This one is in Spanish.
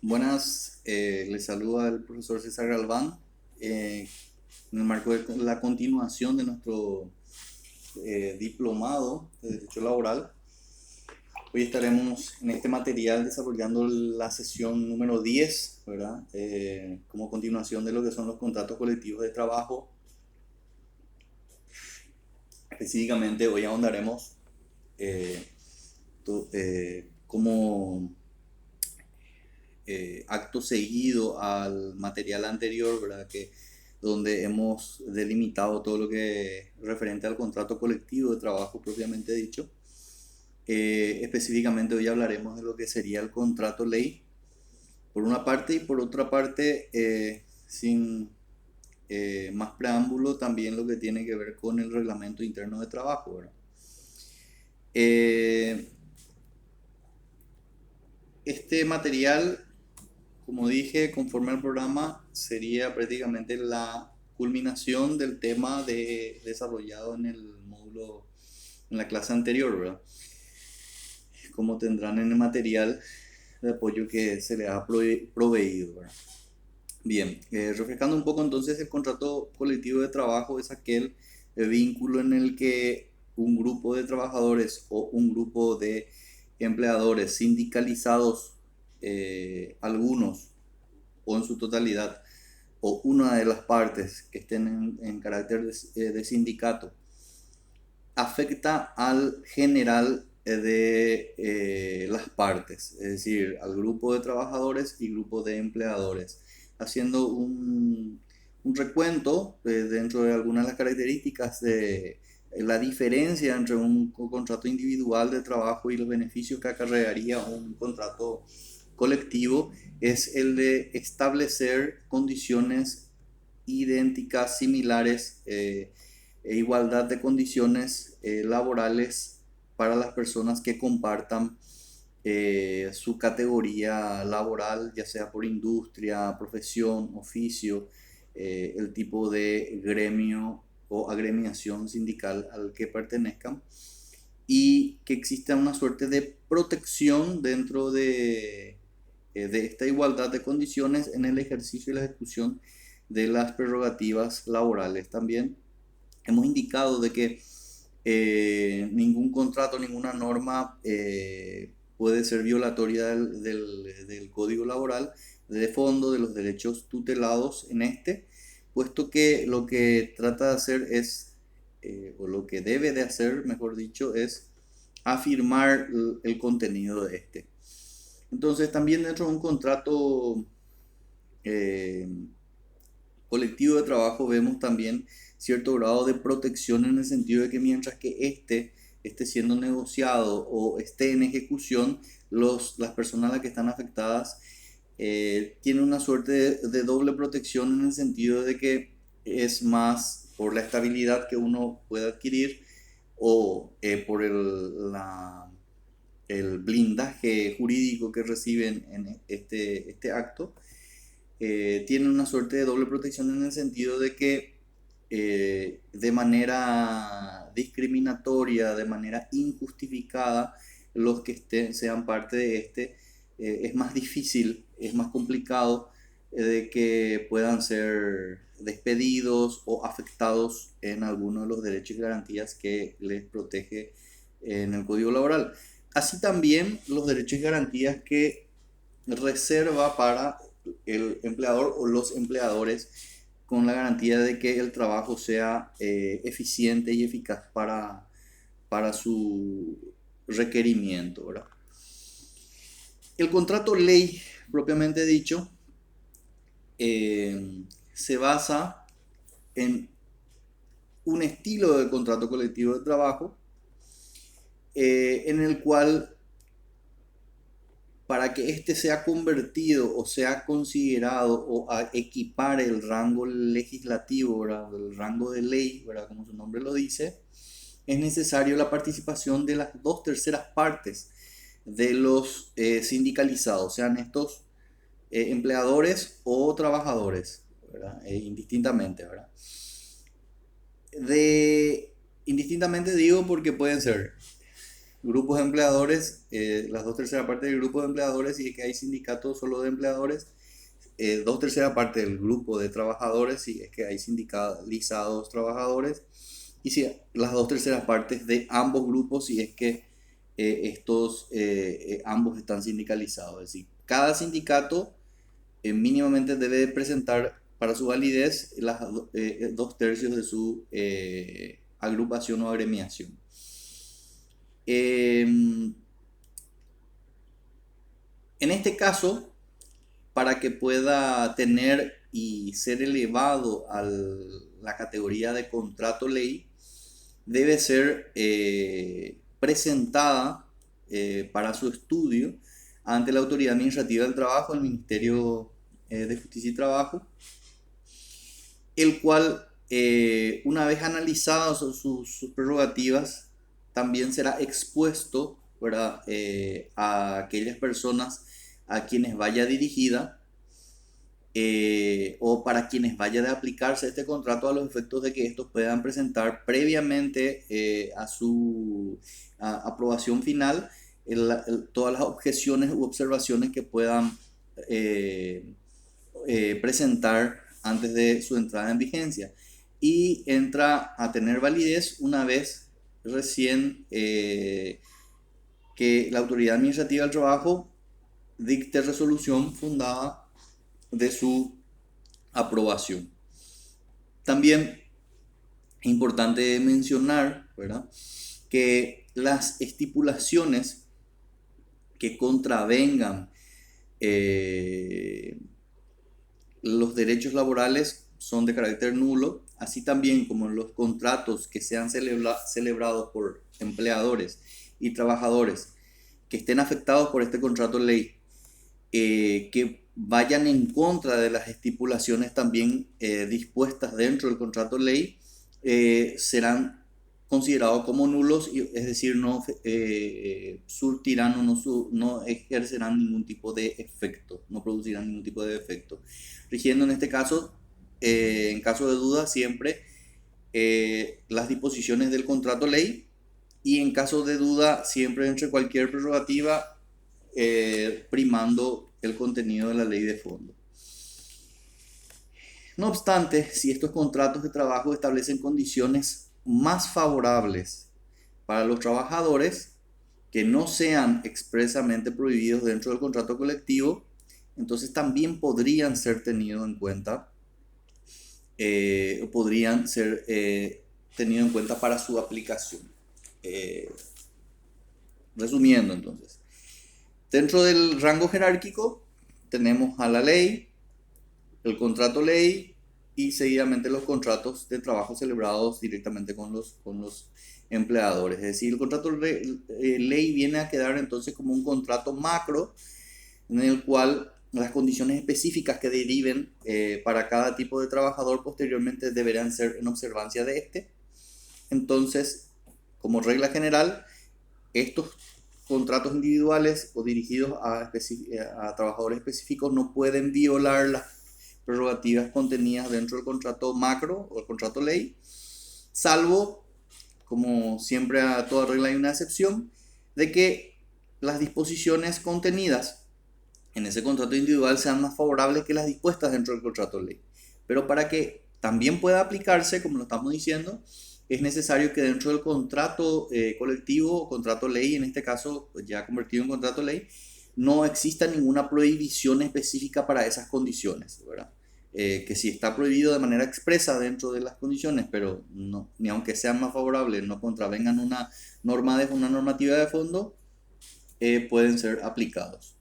Buenas, les saluda el profesor César Galván en el marco de la continuación de nuestro diplomado de Derecho Laboral. Hoy estaremos en este material desarrollando la sesión número 10, ¿verdad? Como continuación de lo que son los contratos colectivos de trabajo. Específicamente hoy ahondaremos eh, como acto seguido al material anterior, ¿verdad? Donde hemos delimitado todo lo que referente al contrato colectivo de trabajo propiamente dicho. Específicamente hoy hablaremos de lo que sería el contrato ley, por una parte, y por otra parte, sin más preámbulo, también lo que tiene que ver con el reglamento interno de trabajo, ¿verdad? Eh, este material, como dije, conforme al programa, sería prácticamente la culminación del tema desarrollado en el módulo, en la clase anterior, ¿verdad? Como tendrán en el material de apoyo que se les ha proveído, ¿verdad? Bien, refrescando un poco entonces, el contrato colectivo de trabajo es aquel vínculo en el que un grupo de trabajadores o un grupo de empleadores sindicalizados, algunos o en su totalidad, o una de las partes que estén en carácter de sindicato, afecta al general de las partes, es decir, al grupo de trabajadores y grupo de empleadores, haciendo un recuento dentro de algunas de las características de la diferencia entre un contrato individual de trabajo y los beneficios que acarrearía un contrato colectivo, es el de establecer condiciones idénticas, similares, e igualdad de condiciones laborales para las personas que compartan su categoría laboral, ya sea por industria, profesión, oficio, el tipo de gremio o agremiación sindical al que pertenezcan, y que exista una suerte de protección dentro de esta igualdad de condiciones en el ejercicio y la ejecución de las prerrogativas laborales. También hemos indicado de que ningún contrato, ninguna norma puede ser violatoria del Código Laboral, de fondo, de los derechos tutelados en este, puesto que lo que trata de hacer es, o lo que debe de hacer, mejor dicho, es afirmar el contenido de este. Entonces, también dentro de un contrato eh, colectivo de trabajo vemos también cierto grado de protección, en el sentido de que mientras que esté siendo negociado o esté en ejecución, las personas a las que están afectadas tienen una suerte de doble protección, en el sentido de que es más por la estabilidad que uno puede adquirir, o por el blindaje jurídico que reciben en este acto. Tienen una suerte de doble protección, en el sentido de que de manera discriminatoria, de manera injustificada, los que sean parte de es más difícil, es más complicado de que puedan ser despedidos o afectados en alguno de los derechos y garantías que les protege en el Código Laboral. Así también los derechos y garantías que reserva para el empleador o los empleadores, con la garantía de que el trabajo sea eficiente y eficaz para su requerimiento, ¿verdad? El contrato ley, propiamente dicho, se basa en un estilo de contrato colectivo de trabajo, en el cual, para que éste sea convertido o sea considerado o equipare el rango legislativo, ¿verdad? El rango de ley, ¿verdad? Como su nombre lo dice, es necesario la participación de las dos terceras partes de los sindicalizados, sean estos empleadores o trabajadores, ¿verdad? Indistintamente, ¿verdad? De, indistintamente digo porque pueden ser grupos de empleadores, las dos terceras partes del grupo de empleadores, si es que hay sindicatos solo de empleadores, dos terceras partes del grupo de trabajadores, si es que hay sindicalizados trabajadores, y si las dos terceras partes de ambos grupos, si es que ambos están sindicalizados. Es decir, cada sindicato mínimamente debe presentar para su validez dos tercios de su agrupación o agremiación. En este caso, para que pueda tener y ser elevado a la categoría de contrato ley, debe ser presentada para su estudio ante la Autoridad Administrativa del Trabajo, el Ministerio de Justicia y Trabajo, el cual, una vez analizadas sus prerrogativas, también será expuesto, ¿verdad? A aquellas personas a quienes vaya dirigida o para quienes vaya de aplicarse este contrato, a los efectos de que estos puedan presentar previamente a su aprobación final todas las objeciones u observaciones que puedan presentar antes de su entrada en vigencia, y entra a tener validez una vez recién que la Autoridad Administrativa del Trabajo dicte resolución fundada de su aprobación. También es importante mencionar, ¿verdad?, que las estipulaciones que contravengan los derechos laborales son de carácter nulo, así también como los contratos que sean celebrados por empleadores y trabajadores que estén afectados por este contrato de ley, que vayan en contra de las estipulaciones también dispuestas dentro del contrato de ley, serán considerados como nulos, es decir, no surtirán o no ejercerán ningún tipo de efecto, no producirán ningún tipo de efecto. Rigiendo en este caso, en caso de duda, siempre las disposiciones del contrato ley, y en caso de duda, siempre entre cualquier prerrogativa, primando el contenido de la ley de fondo. No obstante, si estos contratos de trabajo establecen condiciones más favorables para los trabajadores que no sean expresamente prohibidos dentro del contrato colectivo, entonces también podrían ser tenidos en cuenta, podrían ser tenidos en cuenta para su aplicación. Resumiendo, entonces, dentro del rango jerárquico tenemos a la ley, el contrato ley y seguidamente los contratos de trabajo celebrados directamente con los empleadores. Es decir, el contrato ley viene a quedar entonces como un contrato macro en el cual las condiciones específicas que deriven para cada tipo de trabajador posteriormente deberán ser en observancia de este. Entonces, como regla general, estos contratos individuales o dirigidos a trabajadores específicos no pueden violar las prerrogativas contenidas dentro del contrato macro o el contrato ley, salvo, como siempre a toda regla hay una excepción, de que las disposiciones contenidas en ese contrato individual sean más favorables que las dispuestas dentro del contrato ley. Pero para que también pueda aplicarse, como lo estamos diciendo, es necesario que dentro del contrato colectivo o contrato ley, en este caso ya convertido en contrato ley, no exista ninguna prohibición específica para esas condiciones, ¿verdad? Que si está prohibido de manera expresa dentro de las condiciones, pero no, ni aunque sean más favorables, no contravengan una normativa de fondo, pueden ser aplicados.